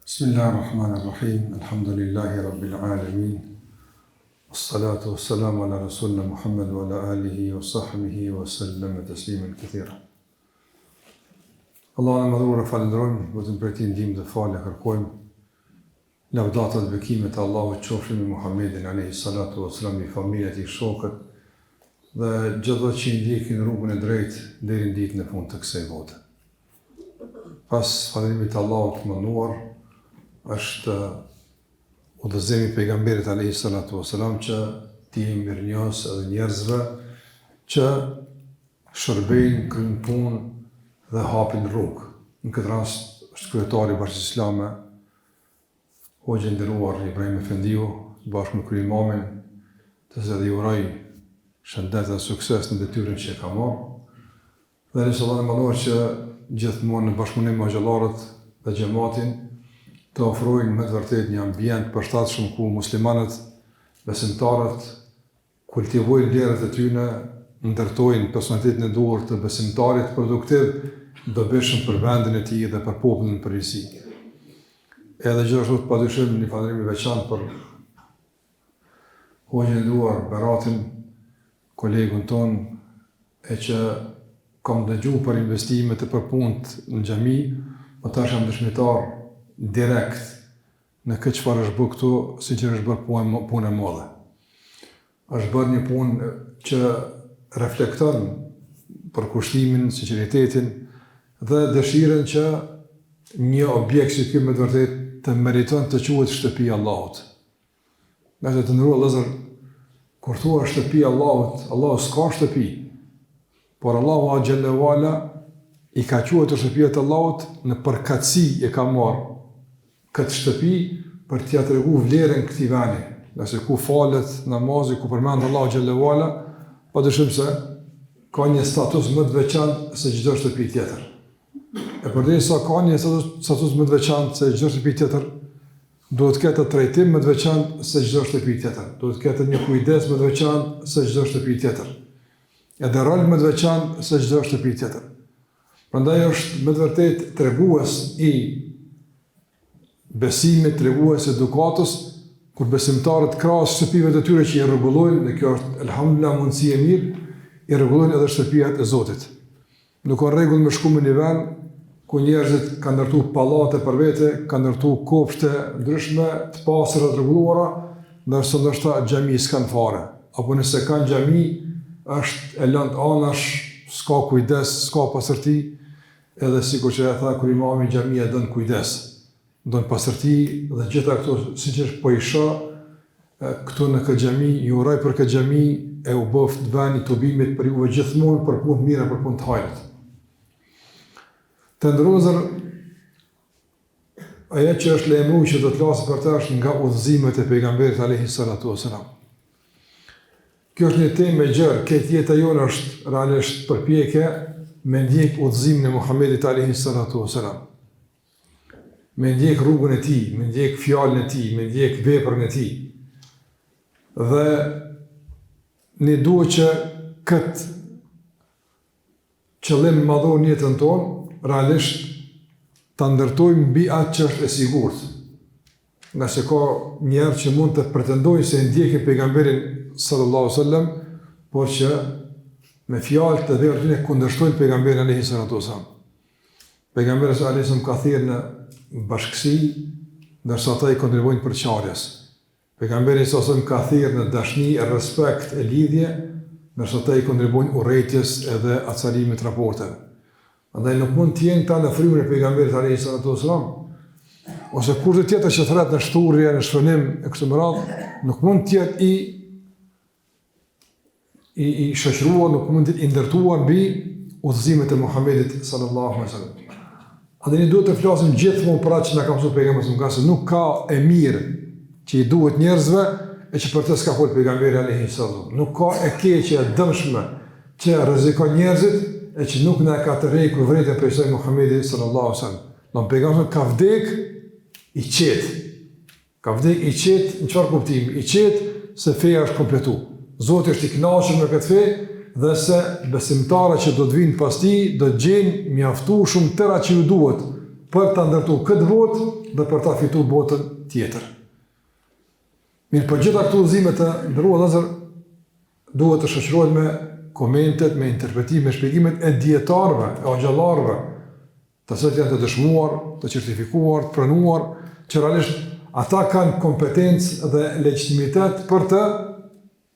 Bismillahirrahmanirrahim. Alhamdulillahi rabbil alamin. As-salatu was-salamu ala rasulina Muhammad wa ala alihi wa sahbihi wa sallam tasliman kathira. Allahun e madhuar e falenderojmë, vetëm për ti ndihmë dhe falë kërkojmë. Lavdata dhe bekimet e Allahut qofshin me Muhammedin alayhi salatu wassalam, i familjet, i shokët dhe gjithë që i ndjekin rrugën e drejtë deri në ditën e fundit të kësaj bote. Pas falëndimit të Allahut të mënduar, është udhëzimi i pejgamberit alayhi salatu wassalam që ti mirënjohës edhe njerëzve që shërbejnë, kryejnë punë dhe hapin rrugë. Në këtë rast është kryetari i Bashkisë Islame, Hoxha i nderuar Ibrahim Efendiu, bashkë me krye'imamin, të cilët i uroj shëndet dhe sukses në detyrën që e ka marrë. Dhe nëse Allahu më mëndohet që gjithmonë në bashkëpunim me xhallarët dhe xhamatin të ofrojnë me të vërtet një ambient përshtatshëm ku muslimanët, besimtarët, kultivojnë vlerat e tyre, ndërtojnë personalitetin e duhur të besimtarit produktiv, dobishëm për vendin e tij dhe për popullin në përgjithësi. Edhe gjithashtu padyshim një falënderim i veçantë për Hoxhën e nderuar Beratin, kolegun ton, e që kam dëgjuar për investimet e përpunët në xhami, më tash jam dëshmitar direkt në këtë çfarë është bërë këtu, sinqerisht është bërë punë e madhe. Është bërë një punë që reflekton për kushtimin, sinqeritetin dhe dëshirën që një objekt si ky me të vërtetë të meriton të quhet shtëpi e Allahut. Nëse të ndërua vëllezër, kur thua shtëpi e Allahut, Allahu s'ka shtëpi, por Allahu xhallahu ala i ka quajtur shtëpia e Allahut në përkatësi e ka marrë këtë shtëpi për t'ia treguar vlerën këtij vendi. Nëse ku falet namazi, ku përmend Allahu xhallahu ala, padyshim se ka një status më të veçantë se çdo shtëpi tjetër. E përderisa ka një status më të veçantë se çdo shtëpi tjetër, duhet të ketë trajtim më të veçantë se çdo shtëpi tjetër. Duhet të ketë një kujdes më të veçantë se çdo shtëpi tjetër. Edhe rol më të veçantë se çdo shtëpi tjetër. Prandaj është me të vërtetë tregues i besimit, tregues edukatës, kur besimtarët krahas shtëpive të tyre që i rregullojnë, dhe kjo është elhamdulillah mundësi e mirë, i rregullojnë edhe shtëpiat e Zotit. Nuk ka rregull me shku në një vend ku njerëzit kanë ndërtuar pallate për vete, kanë ndërtuar kopshte ndryshme të pastëra të rregulluara, ndërsa ndoshta xhami s'kan fare. Apo nëse kanë xhami, është e lënë anash, s'ka kujdes, s'ka pastërti, edhe sikur që e tha kur imami xhamia don kujdes, don pastërti dhe gjitha këto sinqerisht po i shoh këtu në këtë xhami, ju uroj për këtë xhami e u bëft vani të ubimit për juve gjithmonë për punë të mira, për punë të hajrit. Të ndërozër, ajo që është lejmëruar që do të flas për të është nga udhëzimet e pejgamberit alayhi salatu wasalam. Kjo është një temë e gjerë, këtë jeta jonë është realisht përpjekje me ndjek udhëzimin e Muhamedit alayhi salatu wasalam. Me ndjek rrugën e tij, me ndjek fjalën e tij, me ndjek veprën e tij. Dhe ne duhet që këtë qëllim madhor në jetën tonë, realisht ta ndërtojmë mbi atë që është e sigurt. Nga se ka njerë që mund të pretendojnë se ndjekin pejgamberin sallallahu alaihi wasallam, por që me fjalë të vërtetë kundërshtojnë pejgamberin alayhi salatu wasallam. Pejgamberi sallallahu alaihi wasallam ka thirrë në bashkësi, ndërsa ata i kontribuojnë për çarjes. Pejgamberi sallallahu alaihi wasallam ka thirrë në dashni, respekt e lidhje, ndërsa ata i kontribuojnë urrëties edhe acarimit raporteve. Andaj nuk mund të jenë ta në frymën e pejgamberit alayhi salatu wasallam, ose kurrë tjetër që thret në shturje, në shfrenim e kështu me radhë, nuk mund të jetë i shoqëruar, nuk mund të jetë i ndërtuar mbi udhëzimet e Muhamedit sallallahu alaihi wasallam. Andaj ne duhet të flasim gjithmonë për atë që na ka mësuar pejgamberi, nga se nuk ka e mirë që i duhet njerëzve e që për të s'ka folë pejgamberi alayhi sallam. Nuk ka e keqe e dëmshme që rrezikon njerëzit e që nuk na ka të rrekur vërejtën për Isa Muhamedi sallallahu alaihi wasallam. Don pejgamberi ka vdek i qetë. Ka vdek i qetë në çfarë kuptimi? I qetë se feja është kompletu. Zoti është i kënaqur me këtë fe dhe se besimtarët që do të vinë pas tij do të gjejnë mjaftueshëm tëra që ju duhet për ta ndërtu këtë botë dhe për ta fitu botën tjetër. Mirë, për gjitha këtu udhëzime të ndërrua Vëllezër, duhet të shoqërohet me komentet, me interpretime, me shpjegimet e dietarëve, e hoxhallarëve, të cilët janë të dëshmuar, të certifikuar, të pranuar, që realisht ata kanë kompetencë dhe legitimitet për të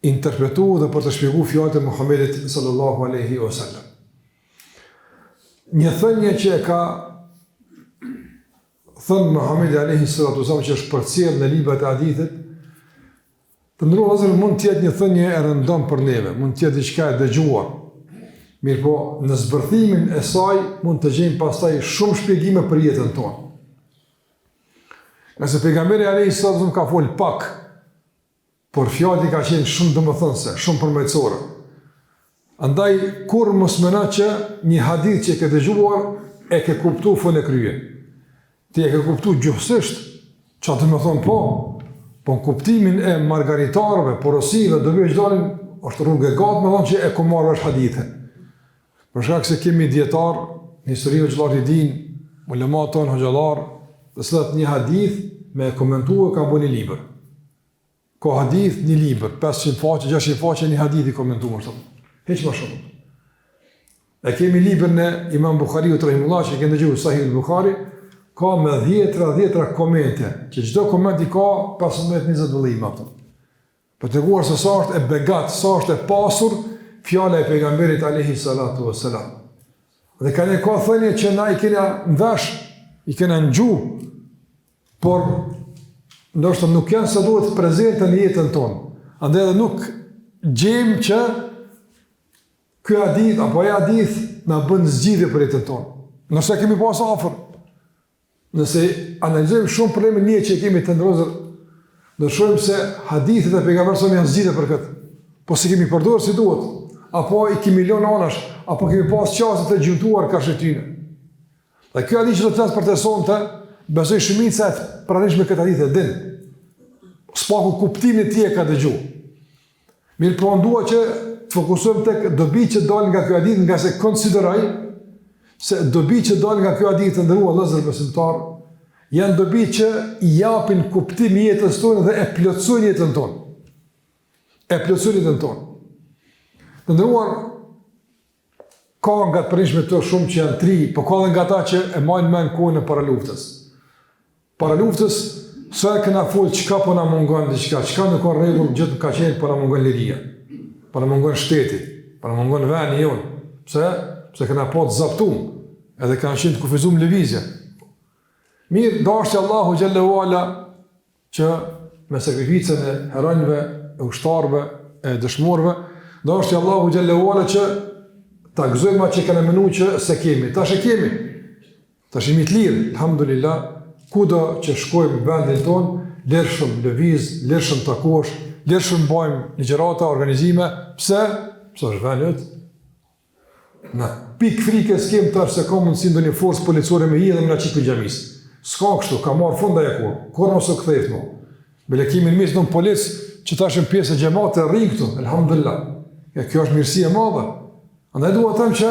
interpretuar dhe për të shpjeguar fjalët e Muhamedit sallallahu alaihi wasallam. Një thënie që e ka thënë Muhamedi alaihi salatu wasallam, që është përcjellë në librat e hadithit, të ndërrua Vëllezër, mund të jetë një thënie e rëndom për neve, mund të jetë diçka e dëgjuar. Mirë po, në zbërthimin e saj mund të gjejmë pastaj shumë shpjegime për jetën tonë. Nëse pejgamberi alaihi salatu wasallam ka folë pak, por fjalët i ka qenë shumë domethënëse, shumë përmbajtësore. Andaj kur mos mendoj që një hadith që e ke dëgjuar e ke kuptuar fund e krye. Ti e ke kuptuar gjuhësisht, çfarë do të thonë po në kuptimin e margaritarëve, porosive, do vjeç dalin, është rrugë e gatë me thonë që e ku marrë është hadithe. Për shkak se kemi dietar, në historinë e xhallar i din, ulemat tonë hoxhallar, të cilët një hadith me komentuar ka bënë një libër. Ka hadith një libër, 500 faqe, 600 faqe një hadith i komentuar ashtu. Hiç më shumë. E kemi librin e Imam Buhariut rahimullah, që kemi dëgjuar Sahih al-Buhari, ka me 10 komente, që çdo koment i ka 15-20 vëllime ato. Për të treguar se sa është e begat, sa është e pasur fjala e pejgamberit alayhi salatu wassalam. Dhe kanë ka thënie që na i kena ndash, i kena në gjuhë, por ndoshta nuk janë sa duhet prezente në jetën tonë. Andaj edhe nuk gjejmë që ky hadith apo ai hadith na bën zgjidhje për jetën tonë. Nëse kemi pas afër, nëse analizojmë shumë probleme një që kemi të ndrozur, do shohim se hadithet e pejgamberit janë zgjidhje për këtë. Po si kemi përdorur si duhet, apo i kemi lënë anash, apo kemi pas çaste të gjuntuar ka shëtyne. Dhe kjo hadith që do të flas për të sonte, besoj shumica e pranishme këtë hadith e din. S'paku kuptimin e tij e ka dëgjuar. Mirë, po dua që të fokusohem tek dobi që dalin nga ky hadith, nga se konsideroj se dobi që dalin nga ky hadith të ndërua Vëllezër besimtar, janë dobi që i japin kuptim jetës tonë dhe e plotësojnë jetën tonë. E plotësojnë jetën tonë. Të ndëruar, ka nga të pranishme të shumë që janë tri, po ka dhe nga ta që e majnë men kohën e para luftës. Para luftës, sa e këna folë qka po na mungon diqka, qka në ka rregull gjithë ka qenë po na mungon liria, po na mungon shteti, po na mungon veni jonë. Pse? Pse këna po të zaptum, edhe kanë qenë të kufizum lëvizja. Mirë, dashtë Allahu Gjallahu Ala që me sakrificën e heronjve, e ushtarve, e dëshmorve, dashtë Allahu Gjallahu Ala që ta gëzojma që kanë menu që se kemi. Tash e kemi. Tash jemi të lirë, alhamdulillah, kudo që shkojmë vendin tonë, lërshëm lëviz, lërshëm takosh, lërshëm bajmë ligjërata, organizime. Pse? Pse është vendet? Në pikë frike s'kem tash se ka mundësi ndonjë forcë policore me hi dhe me na qitë për gjamisë. S'ka kështu, ka marrë funda e kur mos u kthejt mo. Bile kemi në mes në polic që tash në pjesë e xhamatit rri këtu, alhamdulillah. Ja, kjo është mirësi e madhe. Andaj dua të them që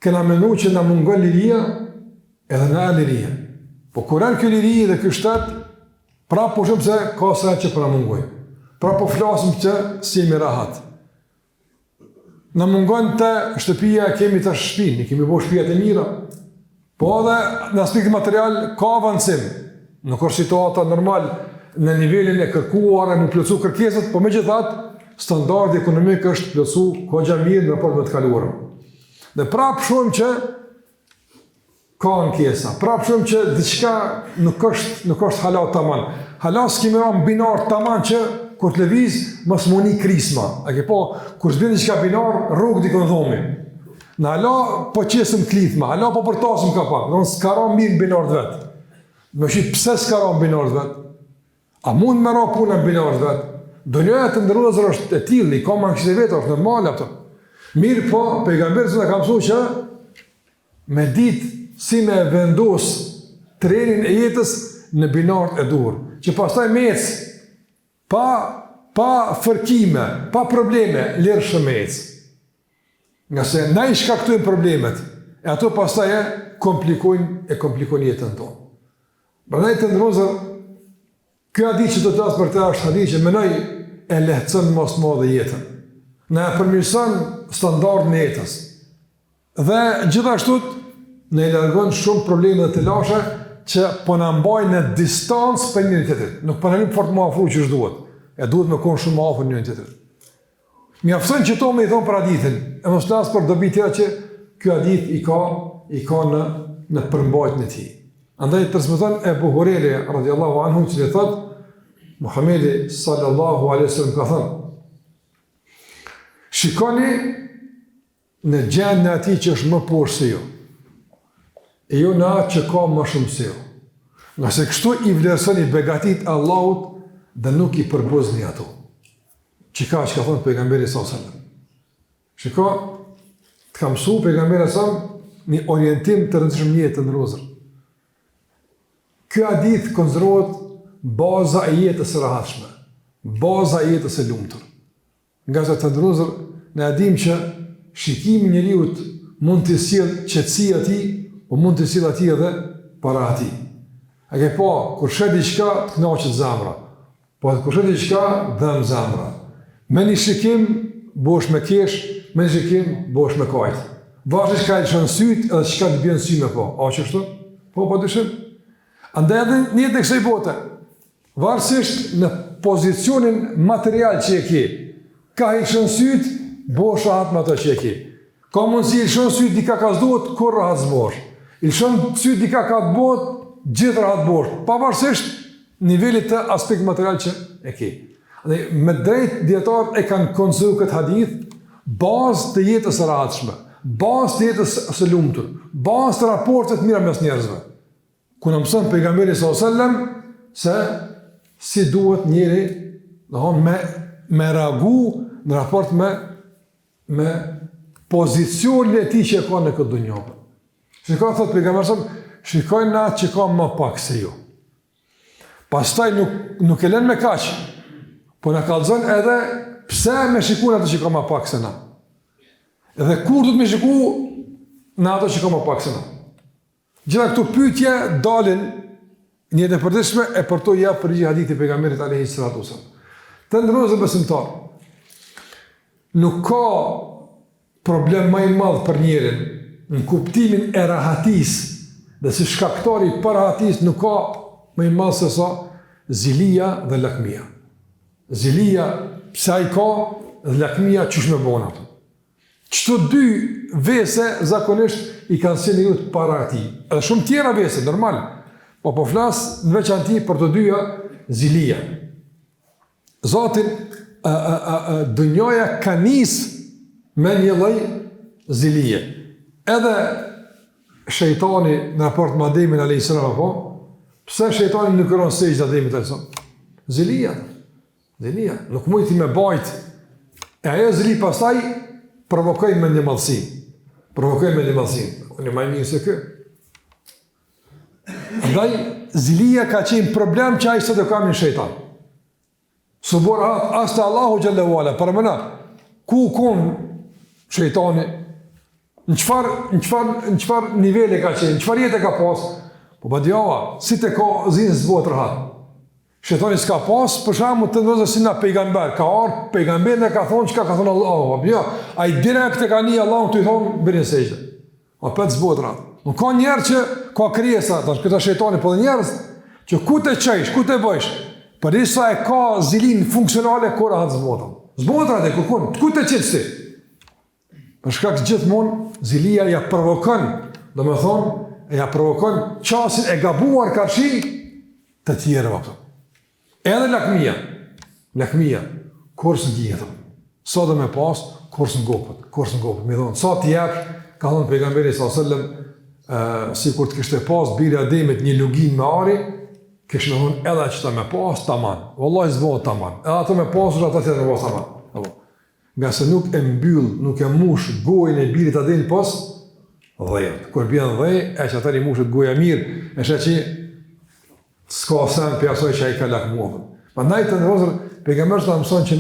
kena menu që na mungon liria, edhe na liria. Po kur janë kjo liri dhe ky shtet, prapë po shumë se ka sa që po na mungoj. Prapë po flasim që si jemi rahat. Na mungon të shtëpia, kemi të shtëpinë, kemi bo shtëpijat e mira, po edhe në aspektin material ka avancim. Nuk është situata normal në nivelin e kërkuar e më plotësu kërkesat, po megjithatë standardi ekonomik është plotësu kogja mirë në raport me të kaluarën. Dhe prapë shohim që ka ankesa, prapë shohim që diçka nuk është hala taman. Hala s'kemi ra binar taman që kur të lëviz mos muni krisma. A ke po, kur s'bën diçka binar, rrugë dikon dhomi. Në hala po qesëm klithma, hala po përtasëm ka pak, do s'ka ra mirë në binarët vetë. Me shi pse s'ka ra në binarët vetë? A mund me ra punë në binarët vetë? Donjoja të ndërruzër është e tillë, ka mangësit e vetë, është normale ato. Mirë po, pejgamberi s'na ka mësuar që me ditë si me vendos trenin e jetës në binarët e dur, që pastaj me ecë, pa fërkime, pa probleme, lirë shëmec. Nga se na i shkaktojnë problemet, e ato pastaj komplikojnë jetën tonë. Prandaj të ndërrozër, kjo hadith që do të asë për të është hadith që mënoj e lehtësën mos madhe jetën. Në e përmirëson standardin e jetës. Dhe gjithashtu në i largon shumë probleme dhe të lashe që po në mbajnë në distancë për njëri tjetrit. Nuk po në një fort më afru që është duhet. E duhet me konë shumë më afru njëri tjetrit. Mjaftën që to me i thonë për hadithin, e mos lasë për dobi tjera që kjo hadith i ka në përmbajtën e tij. Andaj transmeton Ebu Hurajri radhiyallahu anhu që thotë Muhamedi sallallahu alaihi wasallam ka thënë: shikoni në gjendën e atij që është më poshtë se ju, e jo në atë që ka më shumë se ju. Nga se kështu i vlerësoni begatit Allahut dhe nuk i përbozni ato. Që ka thonë pejgamberi sallallahu alaihi wasallam. Shiko, të ka mësu pejgamberi sallallahu një orientim të rëndësishëm një jetë të ndërozër. Ky hadith konsiderohet baza e jetës së rahatshme, baza e jetës së lumtur. Nga se të ndërozër, ne dim që shikimi njeriut mund të sjellë qetësi atij, po mund të sjellë atij edhe para atij. A ke pa, kur shet diçka të kënaqet zemra, po kur shet diçka dëm zemra. Me një shikim bosh me kesh, me një shikim bosh me kajt. Vazhdish ka e lëshon syt edhe çka të bjen sy me po. A që kështu? Po dyshim. Andaj edhe një të kësaj bote, varësisht në pozicionin material që e ke, ka i lëshon syt, bosh rahat me ato që e ke. Ka mundësi i lëshon syt dika ka zdohet, kur rahat zbosh. I lëshon syt dika ka të bohet, gjithë rahat bosh. Pavarësisht nivelit të aspekt material që e ke. Me drejt djetarët e kanë konsideruar këtë hadith bazë të jetës së rahatshme, bazë të jetës së lumtur, bazë të raportet mira mes njerëzve. Ku na mëson pejgamberi sallallahu alajhi wasallam se si duhet njëri, me reagu në raport me pozicionin e tij që ka në këtë dunjë. Shikoj thot pejgamberi sallallahu alajhi wasallam, shikojnë atë që ka më pak se ju. Pastaj nuk e lën me kaq. Po në kallëzon edhe pse me shikun ato që ka ma pak se na. Edhe kur du të me shiku në ato që ka ma pak se na. Gjitha këtu pyetje dalin një të përdeshme e për to ja përgjigje hadithi pejgamberit alayhi salatu wasallam. Të ndërrozë besimtar, nuk ka problem më i madh për njerin në kuptimin e rahatis dhe si shkaktari për rahatis nuk ka më i madh se sa zilia dhe lakmia. Zilia, pse ai ka, dhe lakmia qysh me bona. Qëto dy vese zakonisht i kanë sjellë njeriu para atij. Edhe shumë tjera vese, normal. Po flas në veçanti për të dyja zilia. Zotin, dunjoja ka nis me një lloj zilie. Edhe shejtani në raport me Ademin alayhis salam, pse shejtani nuk ron sejdë Ademit alayhis salam? Zilia. Nuk mujti me bajt. E ajo zili pastaj provokoj me një madhësi. Unë më mirë se kë. Andaj, zilia ka qenë problem që ai sot e ka me shejtan. Subhanallahu, asta Allahu xhallahu ala, përmëna, ku kon shejtani, në çfarë nivele ka qenë, në çfarë jetë ka pas, po badjava, si të ka zinë zbot rahat. Shejtani s'ka pas, për shembull të ndozë si na pejgamber, ka ardhur pejgamberi dhe ka thonë çka ka thonë Allahu, apo jo, ai direkt e ka ni Allahu të i thonë bëni sejdë. O pet zbotra. Nuk ka njerë që ka krijesa, tash këta shejtani po dhe njerëz që ku të çajsh, ku të bësh, për isa e ka zilin funksionale kur rahat zbotra. Zbotra dhe ku të çet si. Për shkak të gjithmonë zilia ja provokon, domethënë ja provokon çastin e gabuar karshi të tjerëve ato. Edhe lakmia, kur së gjetëm. Sa dhe me pas, kur së ngopët. Me thonë, sa t'jep, ka thonë pejgamberi s.a.s. Si kur të kështë e pas, biri Ademit një lugin me ari, kështë me thonë, edhe që ta me pas, taman. Wallahi zbohet taman. Edhe ato me pas, ata tjetë me pas taman. Nga se nuk e mbyll, nuk e mush gojën e birit Ademit pas, dhejët. Kur bjen dhej, e që atër i mushet goja mirë, e që s'ka sen për asoj që a i ka lakmuatën. Ma najtë në rozër, pejgamberi të mëson që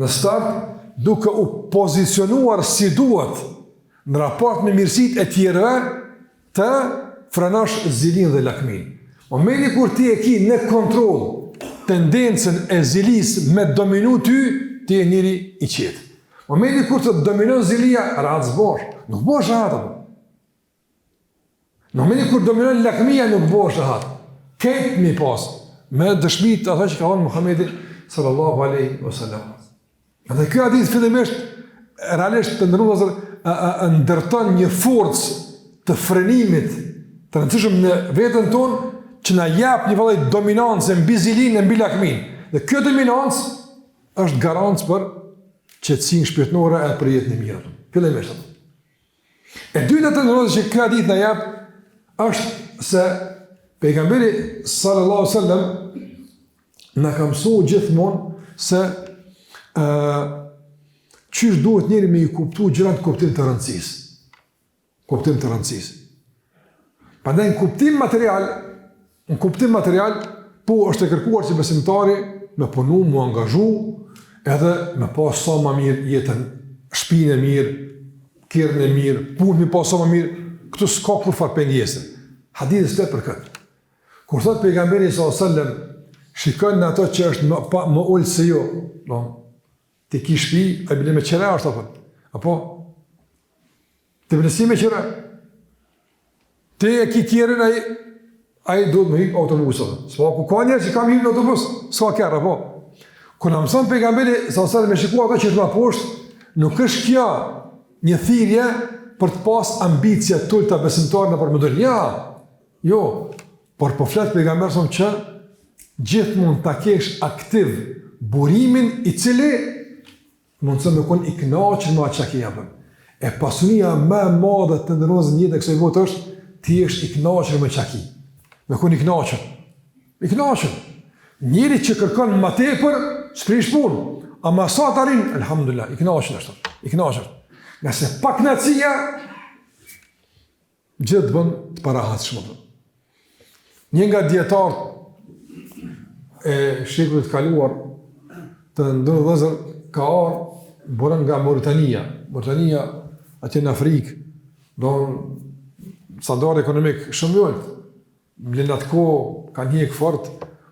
në start, duke u pozicionuar si duhet në raport me mirësit e tjerëve, të frenosh zilin dhe lakmin. Momenti kur ti e ki në kontroll tendencën e zilis me dominu ty, ti e njëri i qetë. Momenti kur të dominon zilia, rahat zbosh, nuk bosh rahat apo. Në momentin kur dominon lakmia, nuk bosh rahat. Këtë mi pas, me dëshmi të ata që ka thonë Muhamedi sallallahu alaihi wasallam. Dhe kjo hadith fillimisht realisht të ndërruar ndërton një forcë të frenimit të rëndësishëm në veten tonë që na jap një lloj dominancë mbi zilinë e mbi lakmin. Dhe kjo dominancë është garancë për qetësinë shpirtërore e për jetën e mirë. Fillimisht. E dyta të ndërruar që kjo hadith na jap është se pejgamberi sallallahu alaihi wasallam na ka mësuar gjithmonë se qysh duhet njëri me i kuptu gjërat kuptim të rëndësisë. Kuptim të rëndësisë. Prandaj në kuptim material, po është e kërkuar që besimtari me punu, mu angazhu, edhe me pas sa më mirë jetën, shpinë e mirë, kirën e mirë, punë me pas sa më mirë, këtu s'ka kur farë pengjese. Hadithi s'let për këtë. Kur thot pejgamberi sallallahu alaihi wasallam, shikon në ato që është më ullë se jo, ti ki shpi, a bile me qera është apo? Ti bile si me qera? Ti e ki kjerën, a i duhet me hip autobusët. S'pa ku ka njerë që kam hip në autobus, s'ka kjerë, apo? Kër në mëson pejgamberi, sa me shikua ato që është ma poshtë, nuk është kja një thirje për të pas ambicja tull të besimtarë në përmëdër. Ja, jo, por po fletë pejgamberi sëmë që gjithë mund të kesh aktiv burimin i cili mund të me konë i knaqën ma që ke jepën. E pasunia me madhe të ndërnozën njëtë e kësoj botë është ti është i knaqën me që ke. Me konë i knaqën. I knaqën. Njëri që kërkon më tepër, s'prish punë. A ma sa të arinë, alhamdulillah, i knaqën është. I knaqën. Nëse pa knaqësia, gjithë të bënë të parahatë shumë. Një nga djetartë e shekullit kaluar të ndërë dhezër ka arë borën nga Mauritania. Mauritania atje në Afrikë, do në standard ekonomik shumë jolët. Mlen atë ko ka njëjë fort,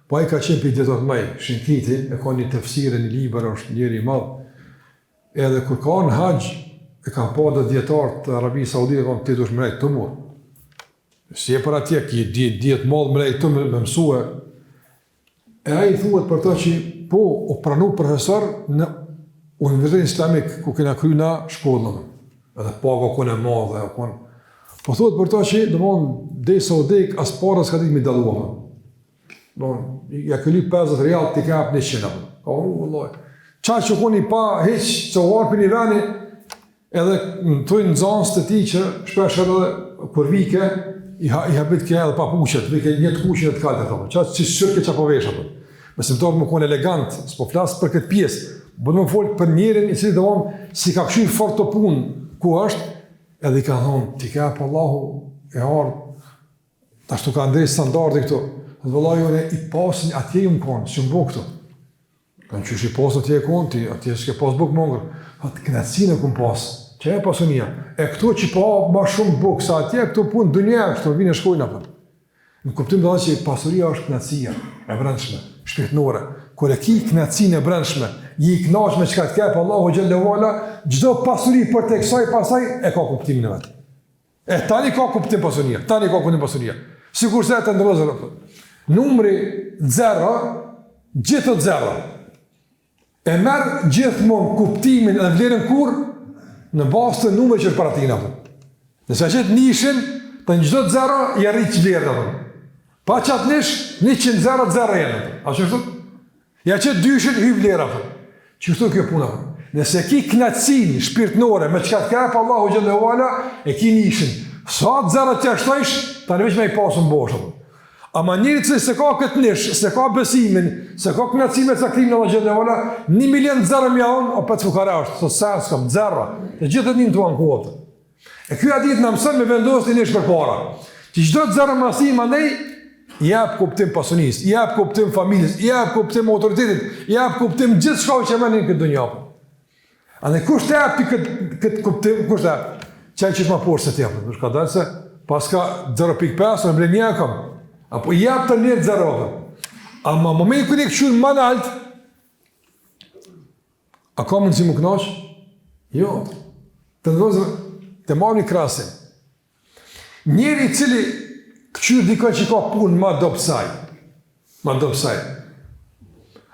po ai ka qenë për djetartë maj, Shinkiti, e ka një tefsire, një liber, është njëri i madhë. Edhe kur ka në haqë, e ka pa dhe djetartë të Arabi Saudite, ka në të dush mrejtë të murë. Si e për atje, ki djetë madhë mrejtë të me mësue. E a i thuhet për ta që po o pranu profesor në Universitetin Islamik ku kena kryna shkollën. Edhe paga kone madhe. Po thuhet për ta që dhe sa o dek as para s'ka ditë mi daluam. Ja këlli 50 real t'i ka apë 100. Vëllaj. Qa që koni pa heq që o arpi një veni edhe në tojnë nëzanës të ti që shpesh edhe kur vike i habit ke edhe pa puqet, vike një të kuqin e të kaltet. Qa që shërke që po vesh. Besimtarë më konë elegant, s'po flasë për këtë pjesë, bëtë më folë për njerin i cili dëvonë si ka këshirë fort të punë, ku është, edhe i ka thonë, ti ka për Allahu e ardhë, ta shtu ka ndrej standardi këto, dhe vëllaj jone i pasin atje ju më konë, që më bo këto. Kanë qysh i pasë atje e konë, atje s'ke pasë bukë mongër, atë knatësinë e këmë pasë, që e pasunia, e këto që pa ma shumë bukë, sa atje këto punë dënja, këto vinë e shkojnë apë. Në kuptim dhe që pasuria është knatësia e brendshme, shpirtnore. Kër e ki knatësinë e brendshme, i knaq me qëka të kepë Allahu Gjallahu Ala, gjdo pasuri për të kësaj pasaj, e ka kuptimin e vetë. E tani ka kuptim pasuria, Sikur se e të ndërëzër. Numri 0, gjithët 0. E merë gjithmonë kuptimin e vlerën kur, në basë të numri që është para tina. Nëse qëtë nishin, të në gjdo 0, i arrit që vlerën. Pa qatë nish, 100 0 jenë. A që shtu? Ja që dyshin, hy vlera. Që shtu kjo puna? Nëse ki knatësin shpirtnore me qëka të kepë Allahu Gjallahu Ala, e ki nishin. Sa të 0 të ashtojsh, ta në veç me i pasën boshë. Ama njëri që se ka këtë nish, se ka besimin, se ka knatësin me cakrim në Allahu Gjallahu Ala, 1 milion 0 mjaun, o për të fukare është, sot sens kam 0. Të gjithët një në të ankohet. E kjo adit në mësën me vendosë të nish për para. Që gjdo të 0 mësim anej, jep kuptim pasunis, jep kuptim familjes, jep kuptim autoritetit, jep kuptim gjithë shkau që menin këtë dunjapë. A ne kush të jepi këtë kuptim, kush të jepi? Qaj që të ma porë se të jepi, nërshka dalë se pas ka 0.5, në mblen një kam. Apo jap të njët 0. Ama moment kër e këqyrë më nalt, a ka mundë si më knaq? Jo. Të ndërëzër, të marrë një krasim. Njeri cili këqyrë dikon që ka punë ma dopsaj.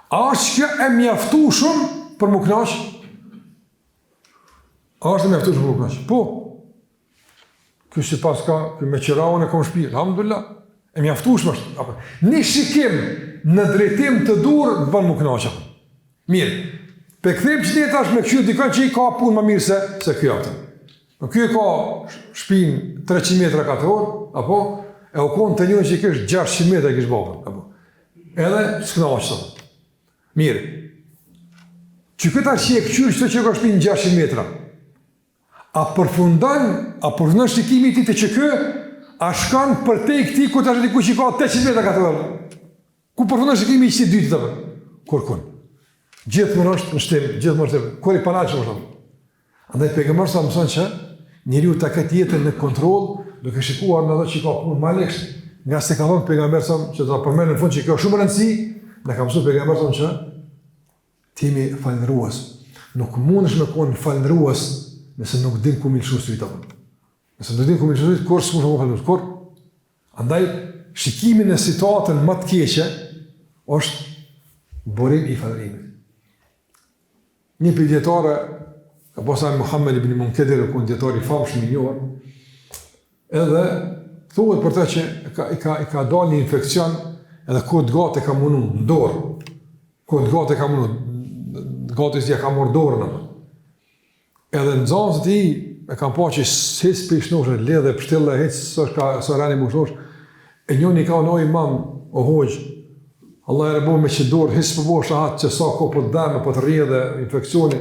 A është kjo e mjaftu shumë për më knaq? A është e mjaftu shumë për më knaq? Po. Kjo si pas ka, kjo me qiraun e kom shpirë. Alhamdulillah. E mjaftu shumë është. Një shikim në drejtim të dur të banë më knaq. Mirë. Pe këthim që njëta është me këqyrë dikon që i ka punë ma mirë se kjo aftën. Kjo ka shpinë 300 metra kator, apo e u konë të njën që i kështë 600 metra i kështë babën. Edhe s'këna qëtë. Mirë. Që këta që e këqyrë qëtë që ka shpinë 600 metra, a përfundon shikimi ti të që kë, a shkan për te i këti ku të është diku që i ka 800 metra kator. Ku përfundon shikimi që ti dytë të përë? Kur kun? Gjithë më është në shtim, gjithë më është kur i panaqë më shumë. Andaj pejgamberi sa mëson që njeriu ta ketë jetën në kontroll, duke shikuar në ato që ka punë më lekë, nga se ka thënë pejgamberi sa që do ta përmend në fund që kjo është shumë rëndësi, na ka mësuar pejgamberi sa që ti mi falëndrues. Nuk mundesh me qenë falëndrues nëse nuk din ku mi lëshu syt apo. Nëse nuk din ku mi lëshu syt, kur s'mund të falëndrues kur. Andaj shikimi në situatën më të keqe është burim i falërimit. Një për djetare, apo sa Muhammed ibn Munkadir, ku djetari famshëm i njohur, edhe thuhet për të që i ka dalë një infekcion edhe kohët gati ka munu, në dorë. Kohët gati ka munu, gati si ja ka morë dorën. Edhe në zanës të ti, e kam pa që his për i shnoshën, ledhe, pështille, së rani më shnoshë, e njën i ka në imam, o hoqë, Allah e rebo me që dorë, hisë për boshë atë që sa ko për të dërme, për të rrje dhe infekcioni,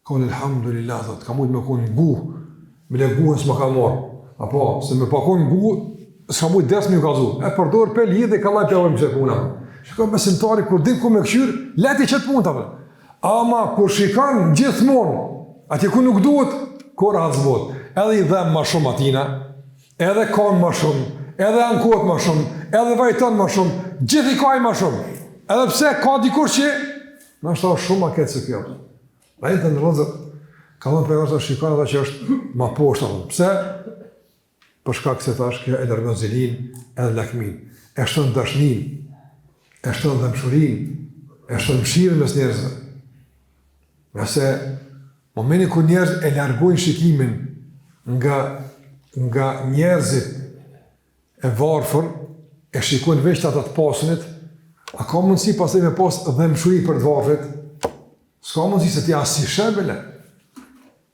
ka unë alhamdulillah, thot, ka mujtë me konë guh, me le guhën s'ma ka marë, apo, se me pa konë guh, s'ka mujtë desë me ju kalzu, e për dorë për lidhe dhe ka lajtë e ojmë që puna. Shikon besimtari, kur din ku me këshyrë, leti qëtë punë të për. Ama, kur shikon gjithmonë, ati ku nuk duhet, kur hazbot, edhe i dhemë ma shumë atina, edhe kanë ma shumë, edhe ankot ma shumë, edhe vajton ma shumë, gjithi ka i ma shumë. Edhe pse ka dikur që, në është ta shumë ma ketë se kjo. Dhe i të nërëzër, ka dhënë për e shikon edhe që është ma poshtë. Pse? Përshka këse tash kjo e dërgën zilin, edhe lakmin. E shtën dashnin, e shtën dëmshurin, e shtën mshirën mes njerëzve. Nëse, momeni ku njerëz e largojnë shikimin nga njerëzit e varfër, e shikojnë veç të atë pasunit, a ka mundësi pasaj me pas dëmshuri për të varfrit? S'ka mundësi se ti asi shembele,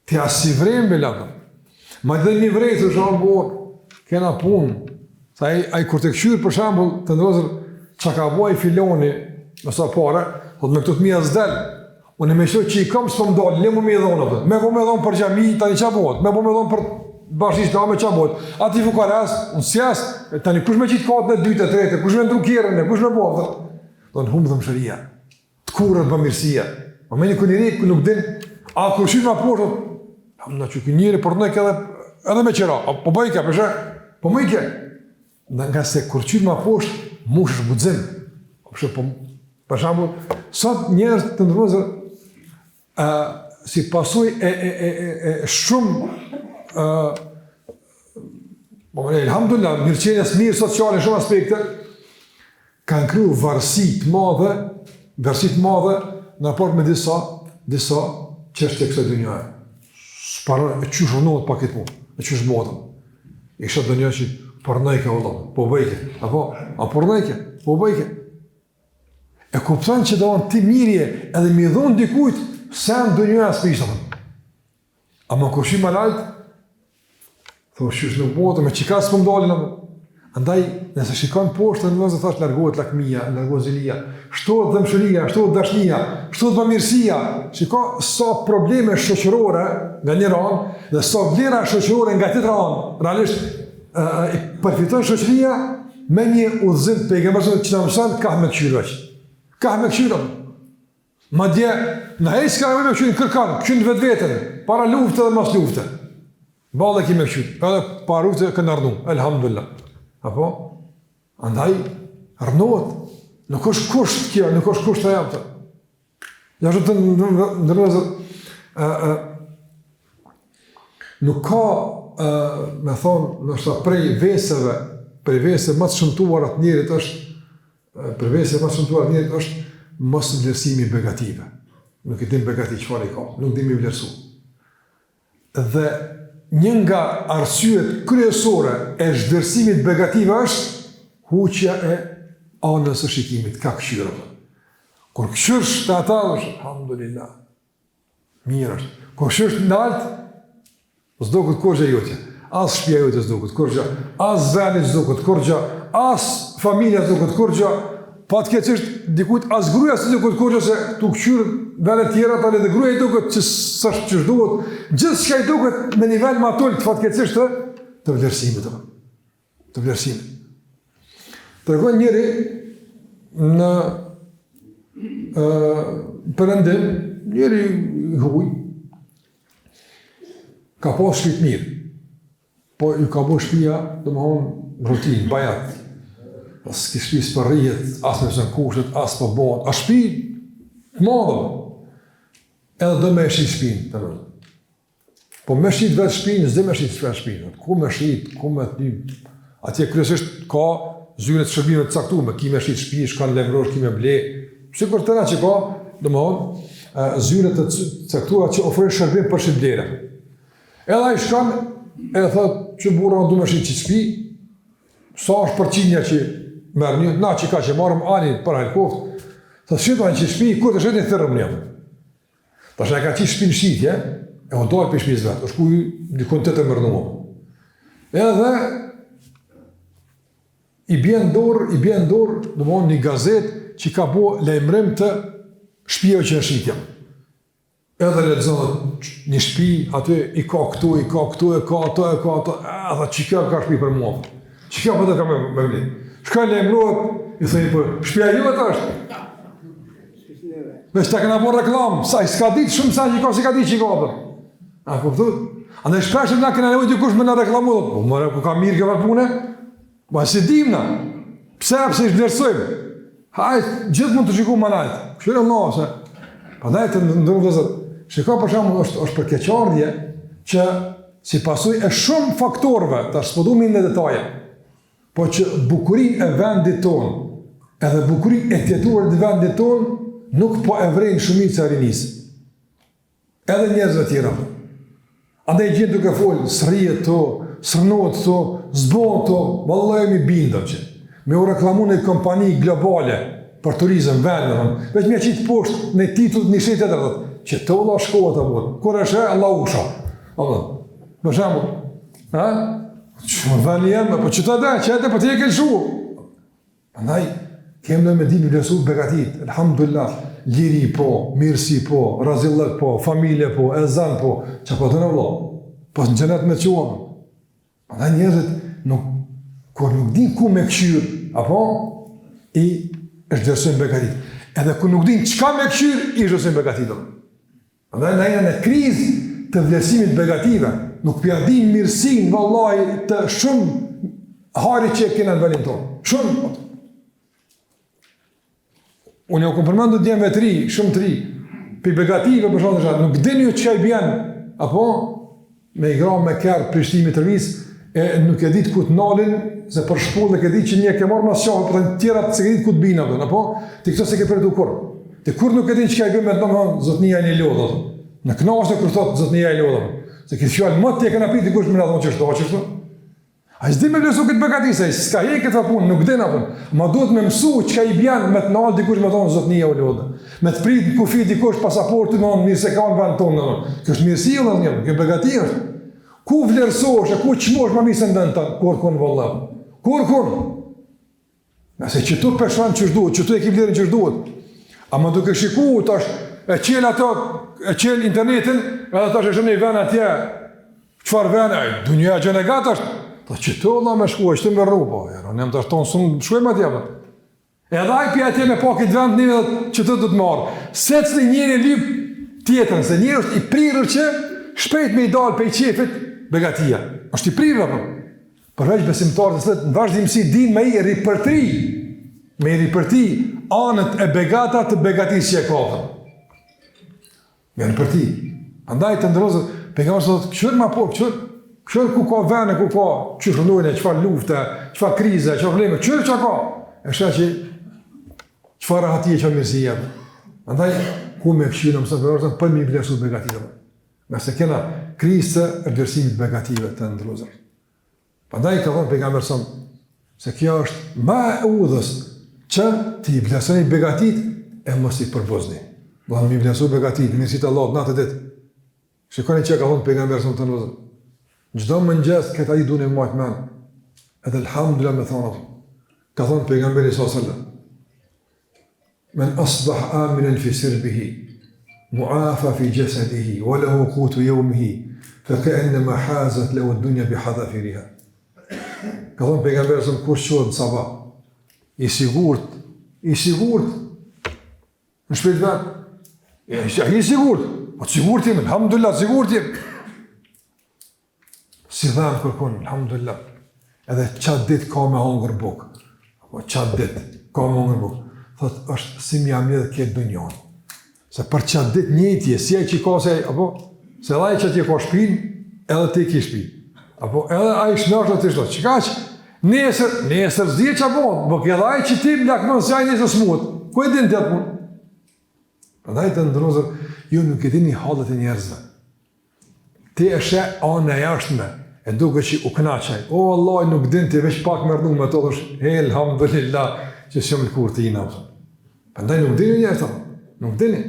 ti asi vrem bela. Ma dhe një vrejtë, shumë borë, kena punë, sa ai kur të këshyrë për shambull, të ndërëzër, që ka boj filoni, nësa pare, thot me këtu të mija zdel, unë me qëto që i kam s'po më dalë, le mu me dhonë, me po me dhonë për gjami, tani qa bot, me po me dhonë për bashkisht dame qa bot, ati fukares, unë s'jas, tani kush me qitë katë në 2-3, kush me ndru kjerën, kush me botë, do në humë dhe mshëria, të kurët për mirësia, ma meni ku njëri, ku nuk din, a kur shqyt ma poshtë, na që kë njëri për nëjke edhe me qera, po bëjke, përshe, po mëjke, nga se kur qyt ma poshtë, mush është budzim, për shambull, sot njerës të ndërëzër, si pasoj e shumë, alhamdulillah, mirëqenjes mirë sociale në shumë aspekte, kanë kryu varësit madhe në raport me disa qështje kësaj dënjare. S'parën e qysh rënohet pa këtë punë, e qysh modën. I kështë dënja që përnejke Allah, po bëjke, a përnejke, po bëjke. E kuptan që doan ti mirje edhe mi dhonë dikujt, sen dënja e s'pishtë. A më kërshi më lajtë, thë qysh nuk modën, me qika s'pëm dalin. Andaj, nëse shikon poshtë, në nëzë thash, largohet lakmia, largohet zilia, shtohet dëmshëria, shtohet dashnia, shtohet bamirësia. Shiko sa probleme shoqërore nga një ranë dhe sa vlera shoqërore nga tjetra anë. Realisht, përfiton shoqëria me një udhëzim të pejgamberit që na mëson ka me këshyrë veç. Ka me këshyrë. Madje, në hejtë s'ka me këshyrë në kërkan, këshyrë në vetë vetën, para lufte dhe mas lufte. Ballë kime qytë, edhe paru të kënë arnu, elhamdulillah. Apo? Andaj, arnohet. Nuk është kusht kjo, nuk është kusht të jam të. Ja është të ndërëzër, nuk ka, me thonë, nështë prej veseve më të shëmtuar atë njerit është, mos vlerësimi begative. Nuk i dim begati çfarë i ka, nuk dim i vlerësu. Dhe një nga arsyet kryesore e zhvlerësimit begative është huqja e anës së shikimit, ka këshyrë. Kur këshyrësh të ata, është, alhamdulillah, mirë është. Kur këshyrësh në altë, s'do këtë kurgja jote. As shtëpia jote s'do këtë kurgja, as veni s'do këtë kurgja, as familja s'do këtë kurgja, pa të keqësisht dikujt as gruaja s'do këtë kurgja se tu këshyrë vene tjera, tani dhe gruaja i duket që s'është që shduhet, gjithçka i duket në nivel më të ulët fatkeqësisht të vlerësimit. Të vlerësimit. Tregon njëri në perëndim, njëri huj, ka pas shtëpi të mirë, po ju ka bo shtëpia, domethënë rutinë, bajat. As ki shtëpi s'për rrihet, as me sën kushtet, as për bëhet, as shtëpi të madhe. Edhe do me shit shtëpinë, të rrëtë. Po me shit vetë shtëpinë, s'de me shit vetë shtëpinë. Ku me shit, ku me të një... Atje kryesisht ka zyre të shërbime të caktume, ki me shit shtëpi, shkan lemrosh, ki me ble. Sikur tëra që ka, domethënë, zyre të caktuara që ofrojnë shërbim për shitblere. Edhe ai shkan, e thot që burra du me shit që shtëpi, sa është përqinja që merë një, na që ka që marëm ani për halkoft, thot shitoni që shtëpi, kur të shitoni thërëm një. Ta shë e ka qi shpinë shqitje, e o dojë për shpizë vetë, është ku ju dikon të të mërnuam. Edhe, i bjen dorë, në mënë një gazet që ka bo lejmërim të shpijeve që në shqitja. Edhe lexohet një shtëpi, aty i ka këtu, e ka ato, edhe që kjo ka shtëpi për mua. Që kjo për të ka me vli. Shka lejmërohet, i thëjnë për, shtëpia jote është. Veç të këna bërë reklam, sa i s'ka ditë shumë sa që i ka, si ka ditë që i ka për. A, kuptut? A në shpeshëm nga këna nevojt dikush me në reklamu, po mëre, ku ka mirë kjo për pune? Ba si dim na, pse i shblersojmë? Hajtë, gjithë mund të shiku më najtë. Këshire më se, pa najtë të ndërru dhe zërë. Shika për shumë është për keqardhje që si pasuj e shumë faktorëve, të shpodumin në detaje, po që bukurin e vendit tonë, edhe bukurin e tjetuar e vendit tonë, nuk po e vrejnë shumit se rinisë. Edhe njerëzve tjera. Andaj gjithë duke folë, sërrijet to, sërnot to, zbon to, vallajemi bindëm që. Me u reklamu në kompani globale për turizm, vendëm, veç me qitë poshtë në titull një shetë të rëdhët, që të ola shkohet të vëtë. Kur është e, Allah usha. Për shemë, që veni jemë, po që të dhe, që edhe për të je kelshu. Andaj, kemë në me di me lesu begatit, alhamdulillah, liri po, mirësi po, razillet po, familje po, ezan po, që po të në vlo, po në gjenet me qonë. Andaj njerëzit, kur nuk din ku me këshyrë, apo, i është dërsojnë begatit. Edhe kur nuk din qka me këshyrë, i është dërsojnë begatit. Andaj në në krizë të vlerësimit begative, nuk pjardin mirësin, vallaj, të shumë hari që e kena në venin tonë. Shumë. Unë jo kom përmendu djemve të ri, shumë të ri, për begative, për shumë të shatë, nuk din ju që i bjenë, apo, me i gra me kërë prishtimi të rrisë, e nuk e ditë ku të nalin, se për shpullë e ke ditë që një ke marrë mas qahë, për të tjera se ke ditë ku të bina, apo, të këto se ke përdu kur. Të kur nuk e dinë që ka i bjenë me të nëmë, zotnia e një lodhë, në knasë e kur thotë zotnia e lodhë, se këtë fjallë më të kena piti kush me në thonë qështu. A i s'di me vlerësu këtë begatise, s'ka je këtë punë, nuk din apën, ma duhet me mësu që ka i bjenë me të nalë dikush me thonë zotnia e lodhë. Me të pritë në kufi dikush pasaporti, në mirë se ka në vend tonë, kështë mirësi e në njëmë, këtë begati është. Ku vlerësosh e ku qmosh ma misë ndën të kur kun vëllam? Kur kun? Nëse që tu peshan që shduhet, që tu e ki vlerën që shduhet. A më duke shiku, tash, e qel ato, e qel internetin, edhe tash e shënë i ven atje, qëfar ven, dunja gjene gatë është. Ta që tu Allah me shku, e që të më rru, po, nem tash tonë sunë shkujem atje, po. Edhe ajpi atje me pakit vend një dhe që të të marë. Se cëli njëri lyp tjetën, se njëri është i prirër që shpejt me i dalë pe i qefit, begatia. Është i prirë apo? Përveç besimtarët që në vazhdimsi din me i ripërti anët e begata të begatisë që e ka. Me ripërti. Andaj të ndërozë, pejgamberi thotë, qërë ma po, qërë ku ka vene, ku ka qërë rëndojnë, qëfar lufte, qëfar krize, qëfar probleme, qërë që ka. E shka që qëfar rahatie, qëfar mirësi jetë. Andaj, ku me këshirë në mësën përërëtën, për mi vlerësu begative. Nëse kena krizë të vlerësimit begative të ndërozër. Andaj, ka thonë pejgamberi sëmë, se kjo është ma e udhës që ti vlerësoni begatit e mos i përbozni. Do mi vlerësu begatit, mirësit Allah, natë ditë. Shikoni që ka thonë pejgamberi sëmë të ndërozër. Gjdo mëngjes këta i dune majtë men, edhe alhamdulillah me thonë, ka thonë pejgamberi s.a.s. Men asbah aminen fi sirbihi, muafa fi gjesedihi, wa lahu qutu jaumihi, fe ka ennema hazat lehu dunja bi hadafiriha. Ka thonë pejgamberi s.a.s. kur qodë në sabah, i sigurt, në shpejt vetë, i sigurt, po të sigurt jemi, alhamdulillah, sigurt jemi. Si dhamë kërkon, alhamdulillah, edhe qatë dit ka me hongër bukë, apo qatë dit ka me hongër bukë, thotë është si mi amledhe këtë dunjonë. Se për qatë dit njëtje, si e që ka se, apo, se edhe që ti ka shpinë, edhe ti ki shpinë, apo edhe a i shmërë të të shtot, që ka që nesër zdi që apo, bëk edhe a i që ti më lakmën se a i nesër smutë, ku e din të atë punë? Përndaj të ndërozër, ju nuk e dini halët e njerëzve. Ti e she anë e jashtme, e duke që u knaqaj. O, Allah, nuk din ti veç pak më rënu me të dhësh, elhamdulillah, që shumë lëkur të ina. Përndaj nuk dini njerë, nuk dini.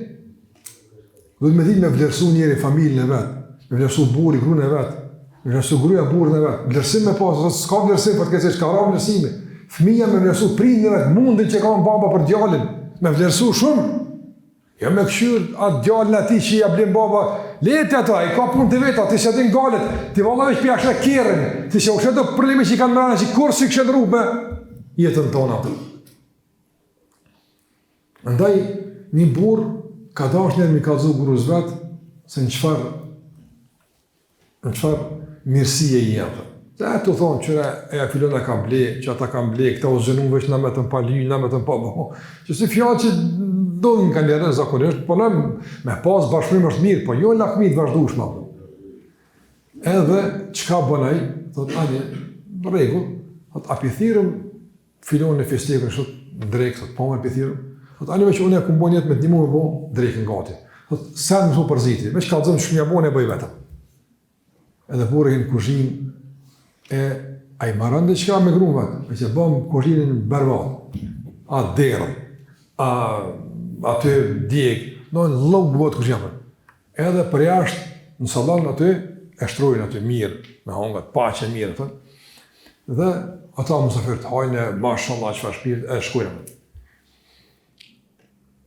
Duhet me din me vlerësu njeri familin e vetë, me vlerësu buri, grun e vetë, me vlerësu gruja burën e vetë, vlerësim me pasë, s'ka vlerësim për të këtë që ka ra vlerësimi. Fëmija me vlerësu prindin e vetë, mundin që ka në baba për djallin, me vlerësu shumë. Jo me këshyrë atë djallin ati që i ablim baba, leti ata, i ka punë të veta, ti që din galet, ti valla veç pja shre kjerën, ti që u shetë problemi që i kanë mërana, që kur si këshedru me jetën tonë atë. Ndaj, një burë ka dash njerë mi kalzu guruz vetë, se në qëfar mirësie i jetë. Se e të thonë, qëre e filona ka ble, që ata ka ble, këta u zhënu veç në me të mpali, në me të mpabo, që si fjallë që do në kanë njerën zakonisht, po në me pas bashkërim është mirë, po jo lakmit vazhdushma. Edhe, qka bënaj, thot, anje, regu, thot, a pithirëm filon në festekën, shtot drejkë, thot, po me pithirëm, thot, anje veç unë e kumë bon jetë me t'nimu me bo drejkën gati. Thot, sen më su përziti, veç ka zëmë shmja bon e bëj vetëm. Edhe burë hinë kuzhin, a i marën dhe qka me grumë vetë, me që bëm kuzhinin bervat, a derën, aty djegë, në lëgë bëtë kuzhinë. Edhe për jashtë, në salon aty, e shtrojnë aty mirë, me hongat, pache mirë, dhe ata mësafirët hajnë, mashallah, që fa shpirët, e shkujnë.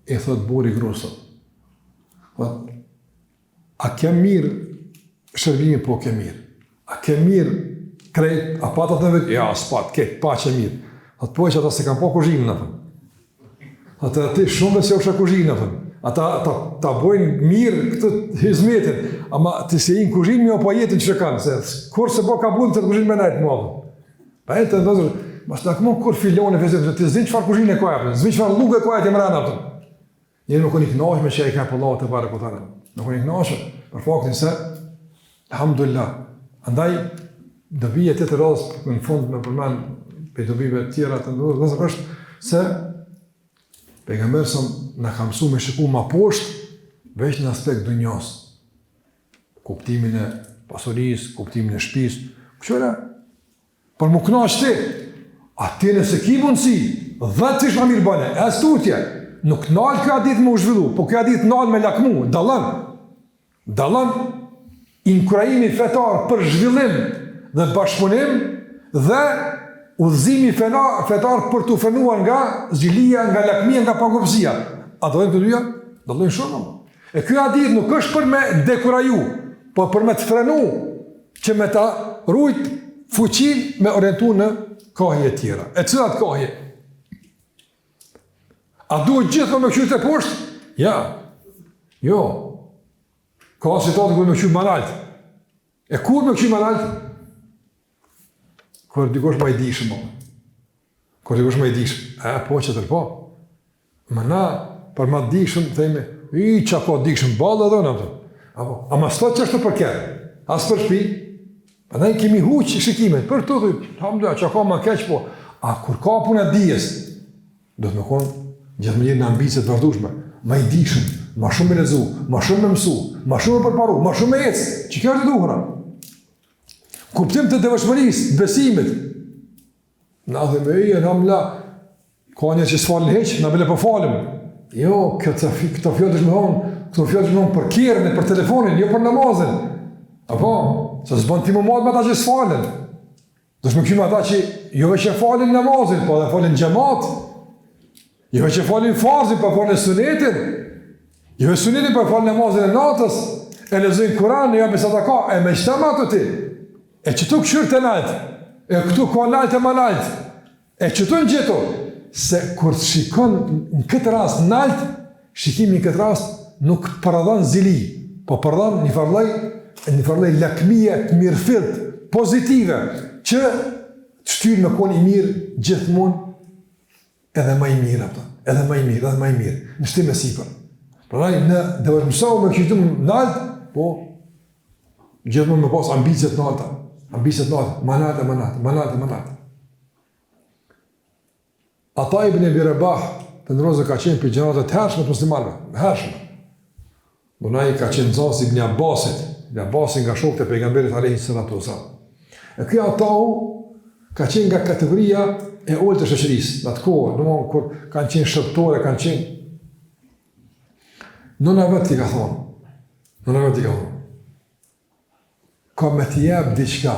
E thëtë buri grusë, a ke mirë shërbimi, po ke mirë. A ke mirë krejt, a patat në vetë? Ja, s'pat, ketë, pache mirë. Atë po e që ata se kam po kuzhinë, në thëmë. Ata ti shumë se usha kuzhinë, ata ta bojnë mirë këtë hizmetin, ama ti se i në kuzhinë mi o po jetin që kanë, se kur se po ka bunë të kuzhinë me najtë mua. Pa e të ndozër, mas në këmon kur filone fezitë, ti zdi qëfar kuzhinë e koja, zdi qëfar lukë e koja ti më rana. Njëri nuk unë i knashme që e ka pëllahu të pare këtare. Nuk unë i knashme, për faktin se, alhamdulillah, andaj, dobijet të të razë, në fund me përmen, për dobive tjera të ndozër, është se pejgamberi sa na ka mësuar me shiku ma poshtë veç në aspekt dunjas. Kuptimin e pasurisë, kuptimin e shtëpisë. Qëra? Por më kënaq ti. Aty nëse ki mundësi, 10 fish më mirë bëne, e stutje. Nuk nal kjo ditë më u zhvillu, po kjo ditë nal me lakmu, dallon inkurajimi fetar për zhvillim dhe bashkëpunim dhe udhëzimi fetar për të frenuar nga zgjilia, nga lakmia, nga pangopsia. A dojnë të dyja? Dallojnë shumë. E kjo ditë nuk është për me dekuraju, po për me të frenu, që me ta rujt fuqin me orientu në kahje tjera. E cilat kahje? A duhet gjithë me këshyt e poshtë? Ja. Jo. Ka situatë ku me këshyt manalt. E kur me këshim analtë? Kër dikosh ma i dishëm, kër dikosh ma i dishëm, po që tërpo. Më na, për ma dishëm, thejme, qa ko dishëm, balë edhe në të. A ma sot që është të përkerë, asë për shpi, pa ne kemi huqë shikimet, për të hamdua, qa ko ma keq, po. A kur ka punë e dijes, do të me konë, gjithë më njërë në ambicet vërdushme, ma i dishëm, ma shumë me lezu, ma shumë me mësu, ma shumë me përparu, ma shumë me ecë, që kjo është të duhra. Kuptim të devëshmërisë, besimit. Na dhe me i e në amla, ka një që s'falin heq, na bile për falim. Jo, këto fjallë është me thonë, këto fjallë është me thonë për kjerën e për telefonin, jo për namazin. Apo, se s'bën ti më madhë me ata që s'falin. Do shme këmë ata që jo veç e falin namazin, po dhe falin gjemat. Jo veç e falin farzin, po falin sunetin. Jo veç sunetin, po falin namazin e natës. E lezojnë Kur'an, ja me sa ta ka, e me qëta ma të ti. E qëtu këshyrë të naltë, e këtu ka naltë e ma naltë, e qëtu në gjithu, se kur të shikon në këtë rast naltë, shikimi në këtë rast nuk përdhan zili, po përdhan një farlej lakmije të mirëfilt, pozitive, që të shtyrë me koni mirë gjithmonë, edhe ma i mirë, edhe ma i mirë, edhe ma i mirë, në shtim e sipër. Prandaj në devërmësau me kështu naltë, po gjithmonë me pas ambicet nalta. Ambicet naltë, manate. Ata ibn Abi Rabah, të ndërozë ka qenë për gjeneratët hershme të muslimanëve, hershme. Donaj ka qenë zasi ibn Abbasit, nga shokët e pejgamberit alayhi salatu wasallam. E kjo atau ka qenë nga kategoria e ullë të shoqërisë, në atë kohë, domthonë kur kanë qenë shërptore, kanë qenë. Nëna vetë ti ka thonë. Ka me t'jebë diqka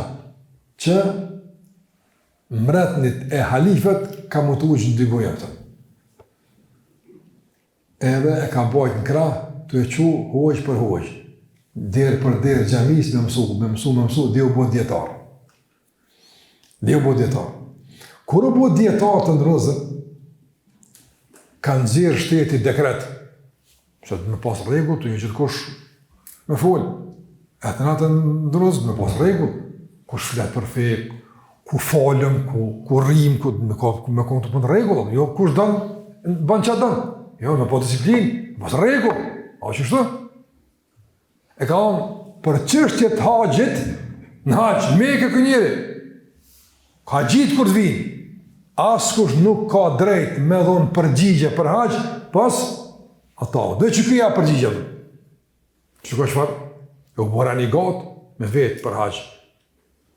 që mretnit e halifet ka më të uqë në dy goja pëtën. Edhe e ka bajt në krah të e qu hoqë për hoqë. Derë për derë gjamis me mësu, dhe u bo djetarë. Kur u bo djetarë të ndërëzën, kanë zirë shteti dekret, që të me pas regull të një gjithë kush me folë. E të natë ndërëzë, me pas regull, kush fletë për fejë, ku falëm, ku rrimë, me konë të punë regull, jo kush dënë, banë që dënë, jo me pas disiplinë, me pas regull, a që shtë? E ka onë, për çështjet haqjit, në haqë, me ke kënjeri, haqjit kur të vinë, askush nuk ka drejt me dhonë përgjigje për haqë, pas ata, dhe që këja përgjigje, që ka qëfar? E u bora një gatë me vetë për haqë.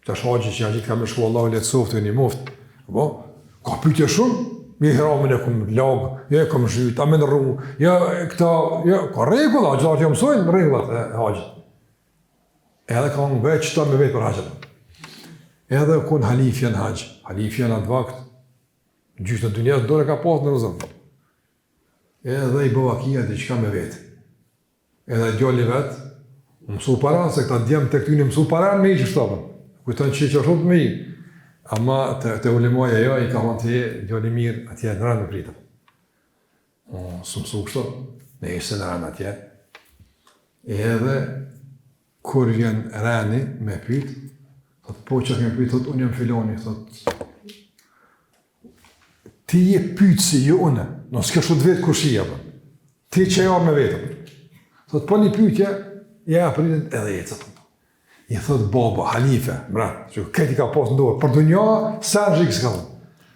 Që është haqë që haqit ka me shku Allah letë softë e një moftë. Ka pytje shumë, një hramin e këmë lagë, e këmë zhytë, a me në rrugë, ka regullat, gjithartë jo mësojnë regullat e haqët. Edhe ka në vetë qëta me vetë për haqët. Edhe konë halifja në haqë. Halifja në atë vakt, gjyshtë në dynjas, dore ka pasë në rëzëm. Edhe i bëva kia dhe qëka me vetë. Edhe djolli vetë, mësu paran, se këta djemë të këtyni mësu paran me i që shtapën. Kujton që është me i. Ama të ulemoja jo, i ka thonë të djoli mirë, atje në rënë me pritëm. Së mësu kështu, ne ishte në rënë atje. Edhe, kur vjen rëni me pyt, thot, po që me pyt, thot, unë jam filoni, thot, ti je pyt si ju une, nësë kështë të vetë kushia, ti që jo me vetëm. Thot, po një pytje, ja, pritin edhe jetës. I thot baba, halife, që këti ka pas në dorë, për dunja, sa në zhikë s'ka thot.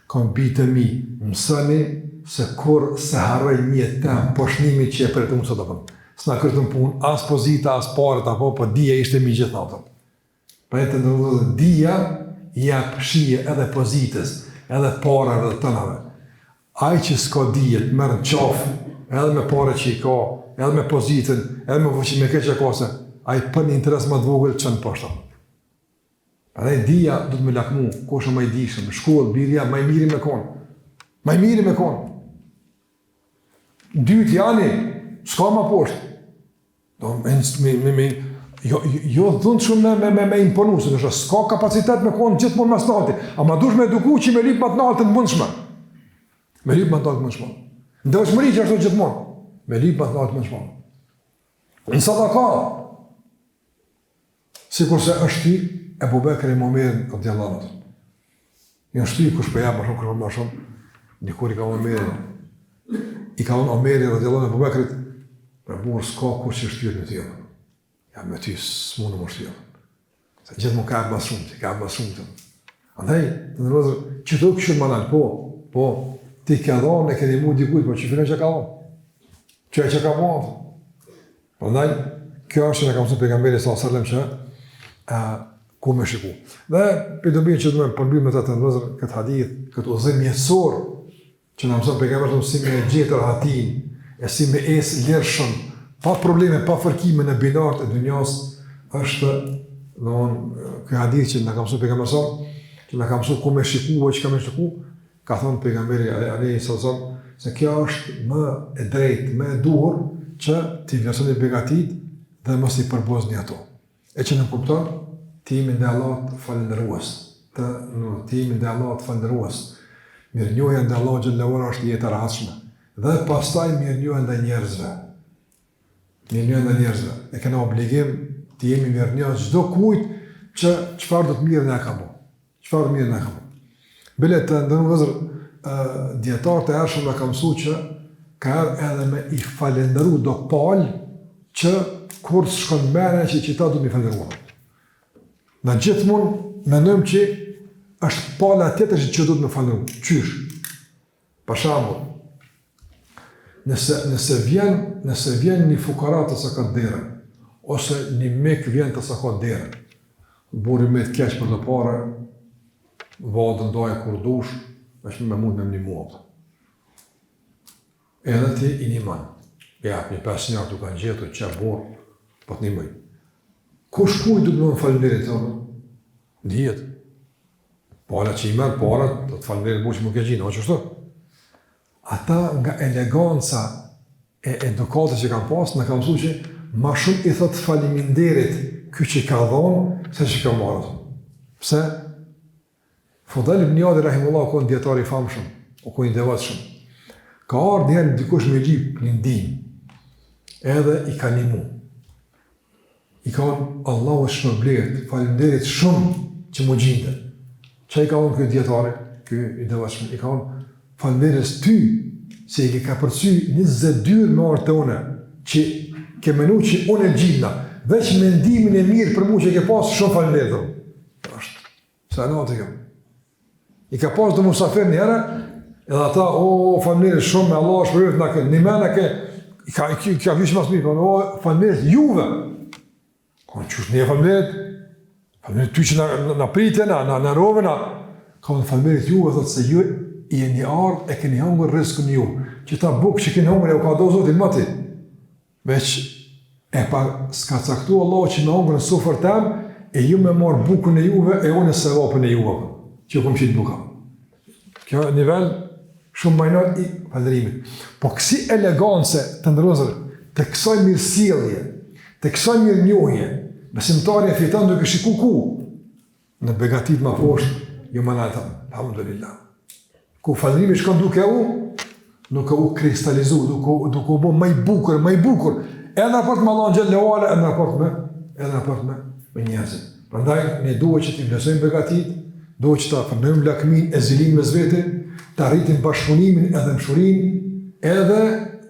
Kam bitë mi, mësani se kur se harroj një tem, poshnimi që e për të mësot, s'na kërtën punë, as pozita, as parët, apo, për dhja ishte mi gjithë natën. Për e të ndërëdhë, dhja jep shije edhe pozitës, edhe parëve dhe tënave. Aj që s'ka dhjet, merë në qafë, edhe me pare që i ka, edhe me pozitën, edhe me keqe kose, a i për një interes më të vogël që në pashta. Edhe dhja du të me lakmu, kosha më i dishëm, shkollë, birja, më i miri me konë. Dytë janë, s'ka ma poshtë. Jo dhëndë shumë me imponu, se nështë s'ka kapacitet me konë gjithmonë mas nalti, a ma dush me eduku që me lypë më të naltë në mundshme. Me lypë më të naltë në mundshme. Ndë është mëri që është të gjithmonë, me lypë më të naltë në mundshme. Në sadaka, Sikurse është ty Ebu Bekri i Omerin radiallahu anhu. Janë shty kush për jam më shumë, dikur i ka Omerin. I ka unë Omeri radiallahu anhu Ebu Bekrit, për burë s'ka kush që shtyjet me ty. Ja me ty s'munë më shtyjet. Se gjithë më ka e më shumë të. Andaj, të nërëzër, që të këshur më nalë, po, ti ke dhonë e keni mu dikujt, po që filen që ka dhonë. Që e që ka dhonë. Andaj, kjo është që në kam su pejgamberi s.a.s. që ku me shiku. Dhe për dobinë që duhem përmbyll me të nërëzër, këtë hadith, këtë udhëzim mjetësor, që në mësën pejgamberi si me gjetër hatin, e si me esë lërshëm, pa probleme, pa fërkime në binartë e dunjas, është këtë hadith që në kam su pejgamberi që në kam su ku me shiku o që ka me shiku, ka thonë pejgamberi se kjo është më e drejtë, më e duhur që t'i vlerësoni begatit dhe mos i përbozni ato. E që në kupton, ti jemi ndaj Allahut falëndërues. Ti jemi ndaj Allahut falëndërues. Mirënjohja ndaj Allahut xhallahu ala është jetë e rahatshme. Dhe pastaj mirënjohja ndaj njerëzve. E kena obligim të jemi mirënjohës çdo kujt që çfarë do të mirë na ka bë. Bile të ndërru vëzër, djetarët e ershëm në ka mësu që ka edhe me i falendëru do palë që kur shkon mene që ta du mi falendëruar. Në gjithë mund menojmë që është pala tjetër që du të me falendëruar. Qysh? Për shambull, nëse vjen një fukarat të sa ka derën, ose një mek vjen të sa ka derën, buri me të keq për të pare, vadën doje kur dush, është me mund me më një muat. Edhe ti i një man. Ja, një 5 njarë të kanë gjetu, që borë, po të një mëj. Kush kuj du të më falenderit të më? Ndijet. Pala që i merë para, do të falenderit burë që më ke gjinë, o qështu? Ata nga eleganca e edukatës që kanë pasë, në kam su që ma shumë i thotë faliminderit ky që ka dhonë, se që ka marë. Pse? Fudhel ibn Iyadi rahimullah ko në djetari famshëm, o ko në devatshëm. Ka ardhë njerë në dikush me gjip një ndim, edhe i ka një mu. I ka unë, Allahu është shmërblet, falenderit shumë që mu gjinde. Qa i ka unë këtë djetari, këtë i devatshëm? I ka unë, falenderit ty, se i ka përcy 22 me orë të une, që ke menu që unë e gjindna, veç mendimin e mirë për mu që ke pasë shumë falenderit. Ashtë, sa në atë kemë. I ka pas të musafir njëre, edhe ata, falenderit shumë me Allah është përrët në këtë, një mene i ka vishë mas mirë, falenderit juve. Qështë një falenderit ty që në pritje, në rove, ka në falenderit juve, thotë se ju i e një ardhë e keni hongër rizkën ju, që ta bukë që keni hongër e u ka do zotin më ti. Veç e pa s'ka caktu Allah që me hongër në sufër tem, e ju me marë bukën e juve e unë e sevapën e juve. Që kom qitë buka. Kjo nivel shumë majnat i falërimit. Po kësi elegance të ndërëzër, të kësaj mirësjellje, të kësaj mirënjohje, besimtarja fiton duke shiku ku? Në begatit ma poshtë, jo më nalë thamë, alhamdulillah. Ku falërimi shkon duke nuk u kristalizu, duke u bo më i bukur, edhe në raport me Allah në gjellë leale, edhe në raport me njerëzit. Prandaj, ne duhet që t'i vlerësojmë begatit, duhet që ta përnojmë lakmin e zilin me zvete, ta rritim bashkëpunimin edhe mshurin, edhe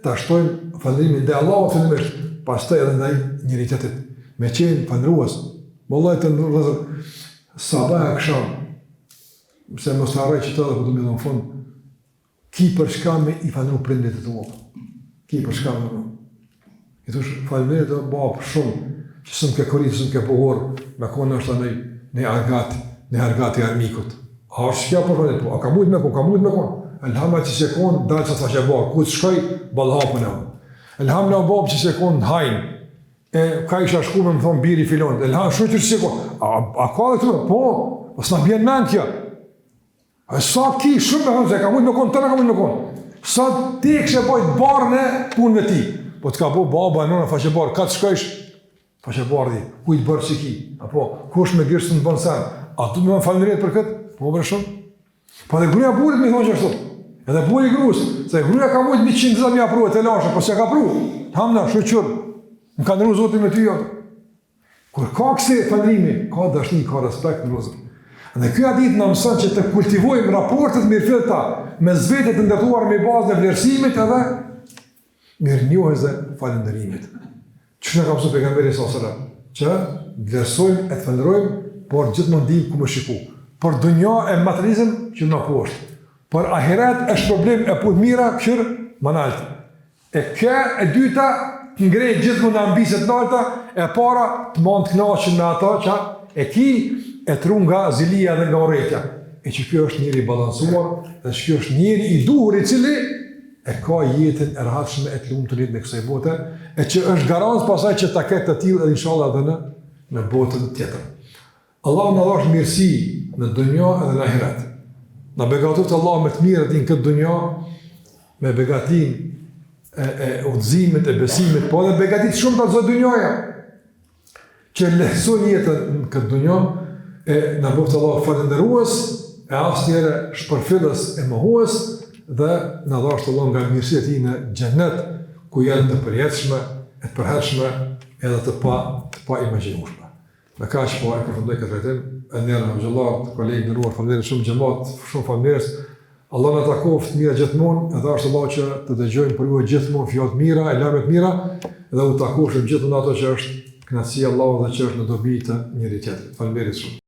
ta shtojmë falërimin dhe Allahu fillimisht, pastaj edhe ndaj njëritetit. Me qenë falërues, vallai të ndërëzër, sabah e kësham, se mos harroj që të edhe po du me dhe në fund, ki për shka me i falëru prindit e të uopë. Ki për shka me I thush, falëmirit e babë shumë, që së më ke këritë, së më ke pohorë, me kone është në argati armikut. A është shkja për falit, a ka mujt me konë, Elhamna që se konë, dalë që të barë, ku të shkaj, balhapën e unë. Elhamna o babë që se konë në hajnë, ka isha shku me më thonë biri filonit, elhamna shumë që se konë, a ka dhe të po, s'na bjen men kja. Sa ki shumë me thonë, se ka mujt me konë, të në ka mujt me konë. Sa ti kështë bajt barën e punë me ti. Po të ka po baba e nëna faqe barë, ka të shkajsh, faqe barë di, ku i të bërë që ki, apo, kush me gjërës të në bënë sen, a tu me më falënërit për këtë, po bërë shumë. Po dhe gruja burit me thonë që ashtu, edhe buri grus, se gruja ka mujtë 100 apruve të lashe, po se ka pru, hamna, shëqër, më ka nërru zotin me ty, Kur ka kësi falërimi, ka dashni, ka respekt në rruzëm. Dhe kjo ditë në mësën që të kultivojmë raportet mirëfillta me zvetet të ndërtuar me bazën e vlerësimit edhe mirënjohjes dhe falënderimit. Që në ka mësu pejgamberi s.a.s. që vlerësojmë e të falënderojmë, por gjithmonë dim ku më shiku. Por dunja e materializëm që në poshtë. Por ahiret është problem e punë mira këshirë më naltë. E kjo e dyta të ngrejt gjithmonë në ambiset nalta, e para të mund të knaqën me ata që e ki e tru nga zilia dhe nga urrejtja. E që kjo është njëri i balansuar, dhe që kjo është njëri i duhur i cili e ka jetën e rahatshme e të lumturit në kësaj bote, e që është garancë pasaj që ta ketë të tillë edhe inshallah edhe në botën tjetër. Allah na dhash mirësi në dunja edhe në ahiret. Na begatoft Allah me të mirët në këtë dunja, me begatin e udhëzimit, e besimit, po edhe begatit shumë të zë dunjaja, që lehtëson jetën në këtë dunja, e në bëftë Allah falënderues, e asnjëherë shpërfillës e mohues, dhe në dhashtë Allah nga mirësia e tij në xhenet, ku janë të përjetshme, e të përhershme, edhe të pa imagjinueshme. Me kaq po e përfundoj këtë trajtim, e njerë në xhallar, kolegë nderuar, faleminderit shumë xhamat, shumë faleminderit. Allah na takoft mira gjithmonë, edhe është Allah që të dëgjojmë për ju gjithmonë fjalë të mira, e lajme të mira, dhe u takoshëm gjithmonë ato që është kënaqësia e Allahut dhe që është në dobi të njëri tjetrit. Faleminderit shumë.